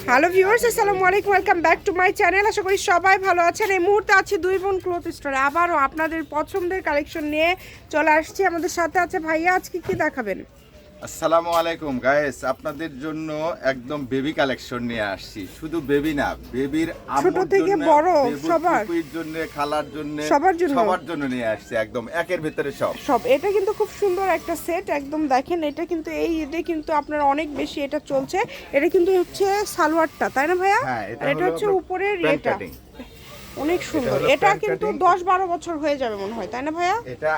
Hello viewers, আসসালামু আলাইকুম, welcome back to my channel. আশা করি সবাই ভালো আছেন। এই মুহূর্তে আছি দুই বোন ক্লথ স্টোরে, আবারও আপনাদের পছন্দের কালেকশন নিয়ে চলে আসছি। আমাদের সাথে আছে ভাইয়া। আজকে কি দেখাবেন? আসসালামু আলাইকুম গাইস, আপনাদের জন্য একদম বেবি কালেকশন নিয়ে আসছি। শুধু বেবি না, বেবির ছোট থেকে বড় সবার জন্য, খালার জন্য, সবার জন্য নিয়ে আসছি। একদম একের ভিতরে সব। এটা কিন্তু খুব সুন্দর একটা সেট, একদম দেখেন। এটা কিন্তু এই ঈদে কিন্তু আপনার অনেক বেশি এটা চলছে। এটা কিন্তু হচ্ছে সালোয়ারটা, তাই না ভাইয়া? হ্যাঁ, এটা হচ্ছে উপরের এটা অনেক সুন্দর। এটা এটা কিন্তু 10-12 বছর হয়ে যাবে মনে হয়, তাই না ভাইয়া? এটা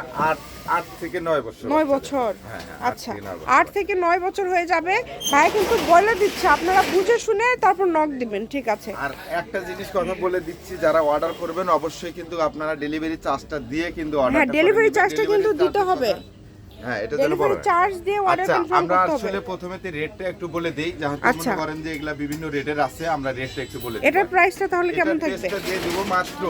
8 থেকে 9 বছর। 9 বছর, হ্যাঁ, আচ্ছা 8 থেকে 9 বছর হয়ে যাবে। ভাই কিন্তু বলে দিচ্ছে, আপনারা বুঝে শুনে তারপর নক দিবেন, ঠিক আছে? আর একটা জিনিস কথা বলে দিচ্ছি, যারা অর্ডার করবেন অবশ্যই কিন্তু আপনারা ডেলিভারি চার্জটা দিয়ে কিন্তু অর্ডার হ্যাঁ, ডেলিভারি চার্জটা কিন্তু দিতে হবে। হ্যাঁ, এটা যেন ডেলিভারি চার্জ দিয়ে অর্ডার কনফার্ম আমরা করতে হবে। আসলে প্রথমেতে রেটটা একটু বলে দেই, যেহেতু মনে করেন যে এগুলা বিভিন্ন রেটের আছে, আমরা রেটটা একটু বলে দিই। এটার প্রাইসটা তাহলে কেমন থাকবে? এটা দিয়ে দেব মাত্র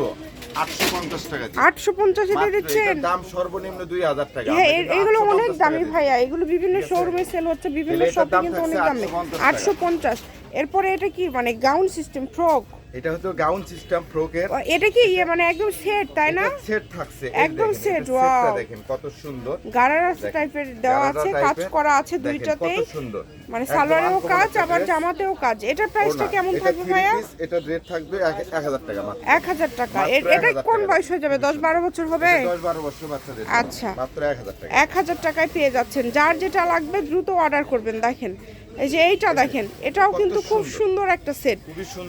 850 টাকা। 850 এ দিচ্ছেন? এটার দাম সর্বনিম্ন 2000 টাকা। হ্যাঁ, এগুলো অনেক দামি ভাইয়া। এগুলো বিভিন্ন শোরুমে সেল হচ্ছে, বিভিন্ন শপে কিন্তু অনেক দামি। 850। এরপরে এটা কি মানে গাউন সিস্টেম ফ্রক? এটা হচ্ছে গাউন সিস্টেম ফ্রকের। এটা কি মানে একদম সেট, তাই না? সেট থাকছে একদম সেট। ওয়াও, দেখেন কত সুন্দর গারারা টাইপের দেওয়া আছে, কাজ করা আছে দুইটাতেই। কত সুন্দর, মানে সালোয়ারেও কাজ আবার জামাতেও কাজ। এটার প্রাইসটা কেমন থাকবে ভাইয়া? এটা রেট থাকবে 1000 টাকা মাত্র। 1000 টাকা। এটা কোন বয়স হয়ে যাবে? 10-12 বছর হবে? 10-12 বছর বাচ্চাদের। আচ্ছা, মাত্র 1000 টাকা। 1000 টাকায় পেয়ে যাচ্ছেন। যার যেটা লাগবে দ্রুত অর্ডার করবেন। দেখেন এই যে এইটা দেখেন, এটাও কিন্তু খুব সুন্দর একটা সেট।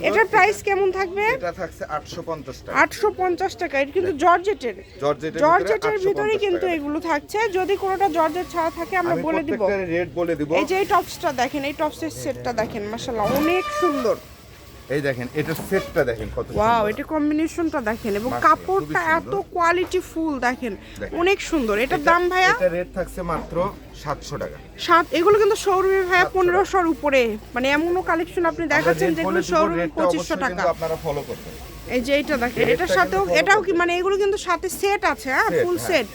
এটার প্রাইস কেমন থাকবে? এটা থাকছে 850 টাকা। 850 টাকা। এটা কিন্তু জর্জেটের ভিতরে কিন্তু এগুলো থাকছে। যদি কোনোটা জর্জেট ছাড়া থাকে আমরা বলে দিব, রেট বলে দিব। এই যে এই টপসটা দেখেন, এই টপসের সেটটা দেখেন, মাশাআল্লাহ অনেক সুন্দর। এই দেখেন, এটা সেটটা দেখেন কত সুন্দর। ওয়াও, এটা কম্বিনেশনটা দেখেন এবং কাপড়টা এত কোয়ালিটি ফুল দেখেন, অনেক সুন্দর। এটার দাম ভাইয়া? এটা রেট থাকছে মাত্র 700 টাকা। এগুলো কিন্তু শোরুমে ভাইয়া 1500 উপরে। মানে এমনও কালেকশন আপনি দেখাচ্ছেন যেগুলো শোরুমে 2500 টাকা। আপনারা ফলো করবেন। এই যে এটা দেখেন, এটার সাথেও এটাও কি মানে এগুলো কিন্তু সাথে সেট আছে, হ্যাঁ ফুল সেট।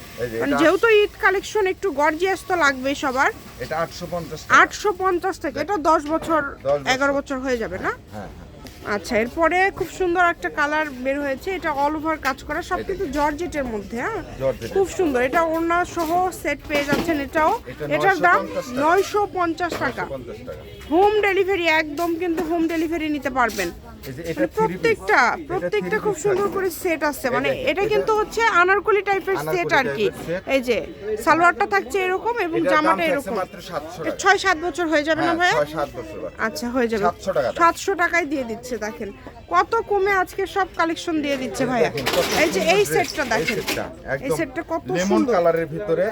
মানে যেহেতু ঈদ কালেকশন একটু গর্জিয়াস তো লাগবে সবার। এটা 850 টাকা। 850 টাকা। এটা 10 বছর 11 বছর হয়ে যাবে না? হ্যাঁ। আচ্ছা, এরপরে খুব সুন্দর একটা কালার বের হয়েছে। এটা অল ওভার কাজ করা, সব কিন্তু জর্জেটের মধ্যে। হ্যাঁ, খুব সুন্দর। এটা ওড়না সহ সেট পেয়ে যাচ্ছেন। এটার দাম 950 টাকা। হোম ডেলিভারি, একদম কিন্তু হোম ডেলিভারি নিতে পারবেন। প্রত্যেকটা খুব সুন্দর করে সেট আছে। মানে এটা কিন্তু হচ্ছে আনারকলি টাইপের সেট আর কি। এই যে সালোয়ারটা থাকছে এরকম এবং জামাটা এরকম। 6-7 বছর হয়ে যাবে না ভাইয়া? আচ্ছা, হয়ে যাবে। 700 টাকায় দিয়ে দিচ্ছে। দেখেন কত কমে আজকে সব কালেকশন দিয়ে দিচ্ছে ভাইয়া। এই যে এই সেটটা দেখেন, এই সেটটা কত সুন্দর কালারের ভিতরে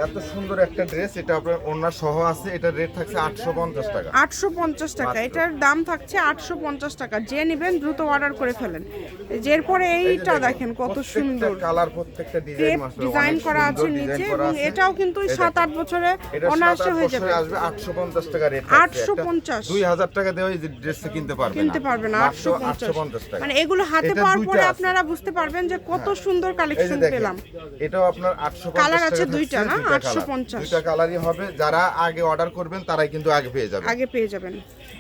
এত সুন্দর একটা ড্রেস। এটা আপনার ওড়না সহ আছে। এটা রেট থাকছে 850 টাকা। 850 টাকা। এটার দাম থাকছে 850 টাকা। যে নেবেন দ্রুত অর্ডার করে ফেলেন। এরপরে এইটা দেখেন কত সুন্দর কালার, প্রত্যেকটা ডিজাইন করা আছে নিচে এবং এটাও কিন্তু 7-8 বছরে অনায়াসে হয়ে যাবে। আসবে 850 টাকা রেট। 850। 2000 টাকা দিয়ে এই ড্রেসটা কিনতে পারবেন না। 850 টাকা। মানে এগুলো হাতে পাওয়ার পরে আপনারা বুঝতে পারবেন যে কত সুন্দর কালেকশন পেলাম। এটাও আপনার 850 কালার আছে দুইটা না? 850। দুইটা কালারই হবে। যারা আগে অর্ডার করবেন তারাই কিন্তু আগে পেয়ে যাবেন।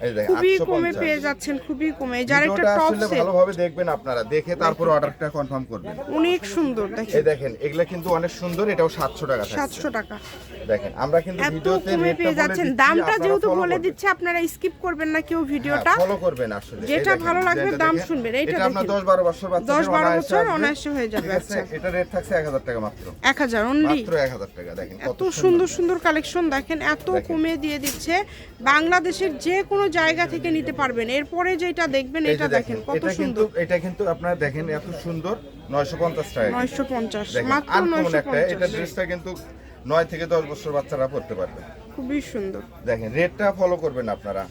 এই দেখেন খুবই কমে পেয়ে যাচ্ছেন, খুবই কমে। যার একটা টপ সেট ভালোভাবে দেখবেন আপনারা, দেখে তারপর অর্ডারটা কনফার্ম করবেন। অনেক সুন্দর দেখেন। এই দেখেন, এগুলা কিন্তু অনেক সুন্দর। এটাও 700 টাকা। 700 টাকা। দেখেন, আমরা কিন্তু ভিডিওতে কমে পেয়ে যাচ্ছেন। দামটা যেহেতু বলে দিচ্ছে, আপনারা স্কিপ করবেন না কেউ ভিডিওটা, ফলো করবেন। আসলে যেটা ভালো লাগবে দাম শুনবেন। এইটা দেখেন, আপনার 10-12 বছর বাচ্চা 10-12 বছর অনায়াসে হয়ে যাবে। আচ্ছা, এটা রেট থাকছে 1000 টাকা মাত্র। 1000 অনলি, মাত্র 1000 টাকা। দেখেন কত সুন্দর সুন্দর কালেকশন দেখেন, এত কমে দিয়ে দিচ্ছে। বাংলাদেশের যে কোনো জায়গা থেকে নিতে পারবেন। এরপরে যেটা দেখবেন এটা দেখেন কত সুন্দর। এটা কিন্তু আপনারা দেখেন এত সুন্দর। 950 টাকা। 950 মাত্র। 950। এটা ড্রেসটা কিন্তু 9 থেকে 10 বছর বাচ্চারা পড়তে পারবে। খুবই সুন্দর। দেখেন, রেটটা ফলো করবেন আপনারা।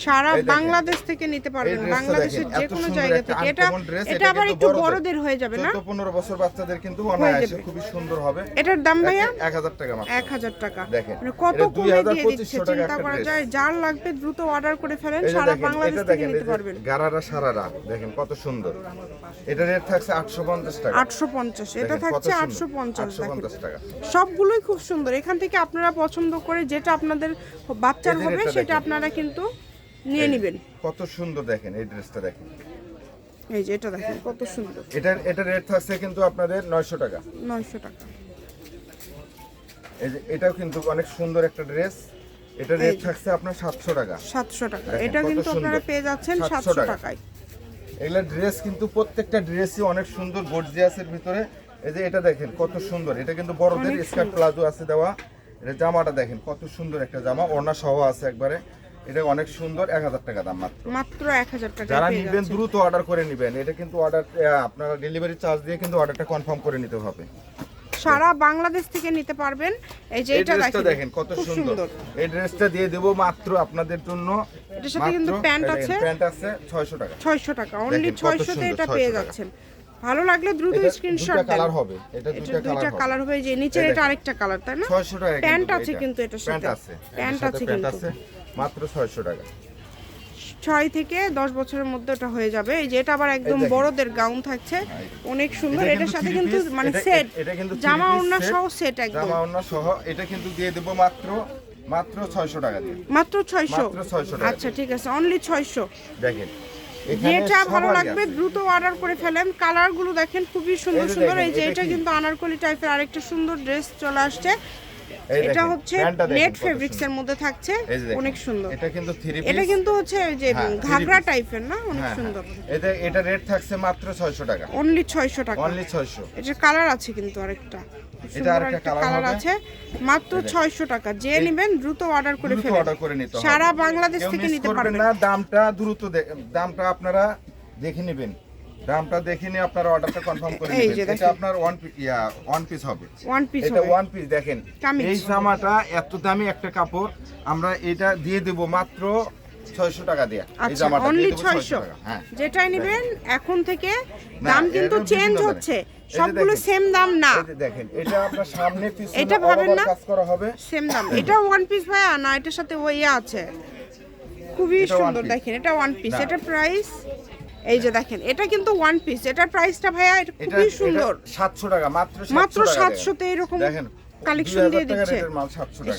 সারা বাংলাদেশ থেকে নিতে পারবেন, বাংলাদেশের যে কোনো জায়গা থেকে। এটা আবার একটু বড়দের হয়ে যাবে না? 14-15 বছর বাচ্চাদের কিন্তু অনায়াসে খুবই সুন্দর হবে। এটার দাম ভাইয়া 1000 টাকা মাত্র। 1000 টাকা। দেখেন মানে কত কমে দিয়ে দিচ্ছে, চিন্তা করা যায়। যার লাগবে দ্রুত অর্ডার করে ফেলেন, সারা বাংলাদেশ থেকে নিতে পারবেন। গারারা সারারা দেখেন কত সুন্দর। এটা রেট থাকছে 850 টাকা। 850। এটা থাকছে 850 টাকা। সবগুলোই খুব সুন্দর। এখান থেকে আপনারা পছন্দ করে যেটা আপনাদের বাচ্চার হবে সেটা আপনারা কিন্তু নিয়ে নেবেন। কত সুন্দর দেখেন এই ড্রেসটা দেখেন, এই যে এটা দেখেন কত সুন্দর। এটা রেট থাকছে কিন্তু আপনাদের 900 টাকা। 900 টাকা। এই যে এটাও কিন্তু অনেক সুন্দর একটা ড্রেস, এটা রেট থাকছে আপনার 700 টাকা। 700 টাকা। দেখেন এটা কত কিন্তু আপনারা সুন্দর। পেয়ে যাচ্ছেন 700 700 টাকায়। এগুলা ড্রেস কিন্তু প্রত্যেকটা ড্রেসই অনেক সুন্দর, গর্জিয়াসের ভিতরে। এই যে এটা দেখেন কত সুন্দর, এটা কিন্তু বড়দের স্কার্ট প্লাজো আছে দেওয়া। এটা জামাটা দেখেন কত সুন্দর একটা জামা, ওড়না সহ আছে একবারে। এটা অনেক সুন্দর, 1000 টাকা দাম মাত্র 1000 টাকা। যারা নেবেন দ্রুত অর্ডার করে নেবেন। এটা কিন্তু অর্ডার আপনারা ডেলিভারি চার্জ দিয়ে কিন্তু অর্ডারটা কনফার্ম করে নিতে হবে। সারা বাংলাদেশ থেকে নিতে পারবেন। এই যে এটা দেখেন কত সুন্দর, এই ড্রেসটা দিয়ে দেব মাত্র আপনাদের জন্য। এটার সাথে কিন্তু প্যান্ট আছে, 600 টাকা। 600 টাকা, অনলি 600 তে এটা পেয়ে যাচ্ছেন। ভালো লাগলে দ্রুত স্ক্রিনশট দেন। কালার হবে, এটা দুইটা কালার হবে। যে নিচে এটা আরেকটা কালার, তাই না? 600 টাকা। প্যান্ট আছে কিন্তু এটার সাথে, প্যান্ট আছে কিন্তু মাত্র 600 টাকা। 6 থেকে 10 বছরের মধ্যে এটা হয়ে যাবে। এই যে এটা আবার একদম বড়দের গাউন থাকছে, অনেক সুন্দর। এটার সাথে কিন্তু মানে সেট, জামা ওড়না সহ সেট, একদম জামা ওড়না সহ। এটা কিন্তু দিয়ে দেব মাত্র 600 টাকা দিয়ে। মাত্র 600। মাত্র 600 টাকা। আচ্ছা ঠিক আছে, অনলি 600। দেখেন যেটা ভালো লাগবে দ্রুত অর্ডার করে ফেলেন। কালারগুলো দেখেন খুবই সুন্দর সুন্দর। এই যে এটা কিন্তু আনারকলি টাইপের আরেকটা সুন্দর ড্রেস চলে আসছে। এটা হচ্ছে নেট ফেব্রিক্স এর মধ্যে থাকছে, অনেক সুন্দর। এটা কিন্তু থ্রি পিস, এটা কিন্তু হচ্ছে ওই যে ঘাগরা টাইপের না, অনেক সুন্দর। এটা রেট থাকছে মাত্র 600 টাকা। অনলি 600 টাকা। অনলি 600। এটার কালার আছে কিন্তু আরেকটা, এটা আরেকটা কালার আছে। মাত্র 600 টাকা। যে নেবেন দ্রুত অর্ডার করে দ্রুত ফেলুন। অর্ডার করে নিতে হবে। সারা বাংলাদেশ কেউ থেকে মিস নিতে করবেন পারবেন না। দামটা দ্রুত দামটা আপনারা দেখে নেবেন, দামটা দেখে নিয়ে আপনারা অর্ডারটা কনফার্ম করে নেবেন। এটা আপনার ওয়ান পিস হবে। ওয়ান পিস এটা হবে। ওয়ান পিস দেখেন। এই জামাটা এত দামি একটা কাপড়, আমরা এটা দিয়ে দেব মাত্র 600 টাকা দিয়ে। এই জামাটা অনলি দিয়ে দেব 600 টাকা। হ্যাঁ, যেটাই নেবেন এখন থেকে দাম কিন্তু চেঞ্জ হচ্ছে, সবগুলো সেম দাম না। এই যে দেখেন, এটা আপনার সামনে পিছনে এটা ভাবেন না কাজ করা হবে, সেম দাম। এটা ওয়ান পিস ভাইয়া না, এটার সাথে ওই আছে, খুবই সুন্দর। দেখেন এটা ওয়ান পিস, এটা প্রাইস এই যে দেখেন, এটা কিন্তু ওয়ান পিস। এটার প্রাইসটা ভাইয়া এটা খুবই সুন্দর, 700 টাকা। মাত্র 700 তে এরকম দেখেন কালেকশন দিয়ে দিচ্ছে।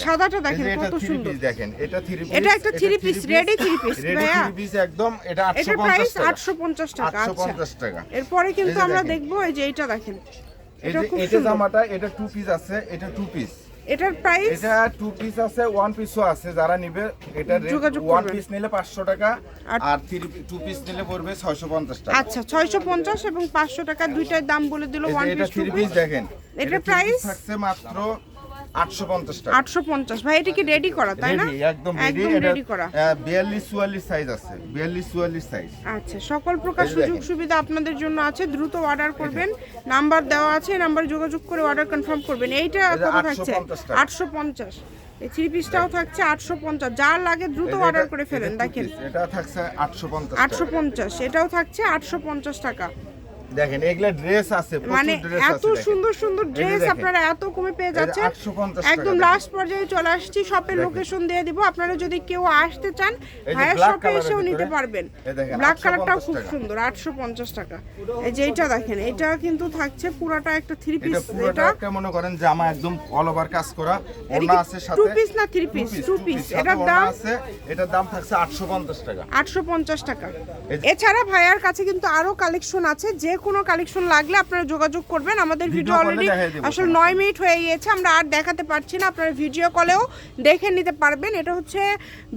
সাদাটা দেখেন কত সুন্দর। দেখেন এটা থ্রি পিস, এটা একটা three piece, ready three piece ভাইয়া। থ্রি পিস একদম। এটা এটার প্রাইস 850 টাকা। 850 টাকা। এরপরে কিন্তু আমরা দেখবো এই যে এটা দেখেন, এটা খুব এটা সুন্দর। জামাটা এটা টু পিস আছে, এটা টু পিস। এটার প্রাইস এটা টু পিস আছে, ওয়ান পিসও আছে। যারা নিবে এটা ওয়ান পিস নিলে 500 টাকা, আর টু পিস নিলে পড়বে 650 টাকা। আচ্ছা 650 এবং 500 টাকা দুইটার দাম বলে দিল। ওয়ান এটা পিস থ্রি পিস দেখেন, এটার প্রাইস থাকছে মাত্র 850 টাকা। 850 ভাই। এটা কি রেডি করা তাই না? একদম রেডি করা। 42-44 সাইজ আছে, 42-44 সাইজ। আচ্ছা, সকল প্রকার সুযোগ সুবিধা আপনাদের জন্য আছে, দ্রুত অর্ডার করবেন। নাম্বার দেওয়া আছে, নাম্বারে যোগাযোগ করে অর্ডার কনফার্ম করবেন। এইটা কত থাকছে? 850। এই থ্রি পিসটাও থাকছে 850। যার লাগে দ্রুত অর্ডার করে ফেলেন। দেখেন এটা থাকছে 850। 850, এটাও থাকছে 850 টাকা। দেখেন এগুলা ড্রেস আছে, মানে প্রচুর ড্রেস এত আছে। সুন্দর সুন্দর ড্রেস আপনারা এত কমে পেয়ে যাচ্ছেন। 850 টাকা। একদম লাস্ট পর্যায়ে চলে আসছি, শপের লোকেশন দিয়ে দিব। আপনারা যদি কেউ আসতে চান এই যে ভাইয়ের black শপে colour-এর এসেও নিতে ভিতরে, পারবেন। এই দেখেন, ব্ল্যাক কালারটাও 850 খুব টাকা। সুন্দর, 850 টাকা। এই যে এটা দেখেন, এটা কিন্তু থাকছে পুরাটা একটা থ্রি এটা পিস। পুরোটা এটা একটা মনে করেন জামা একদম অল ওভার কাজ করা, ওড়না আছে সাথে। টু পিস না থ্রি পিস? Two piece. এটার দাম আছে, এটার দাম থাকছে 850 টাকা। 850 টাকা। এছাড়া ভাইয়ার কাছে কিন্তু আরো কালেকশন আছে, যে কোনো কালেকশন লাগলে আপনারা যোগাযোগ করবেন। আমাদের ভিডিও call-এ অলরেডি দেখাই দেব, আসলে 9 মিনিট হয়ে গিয়েছে, আমরা আর দেখাতে পারছি না। আপনারা ভিডিও কলেও দেখে নিতে পারবেন। এটা হচ্ছে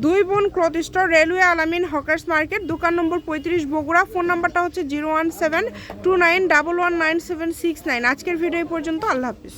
দুই বোন ক্লথ স্টোর, রেলওয়ে আলামিন হকার্স মার্কেট, দোকান নম্বর 35 বগুড়া। ফোন নাম্বারটা হচ্ছে 01729119769। আজকের ভিডিও এই পর্যন্ত। আল্লাহ হাফিজ।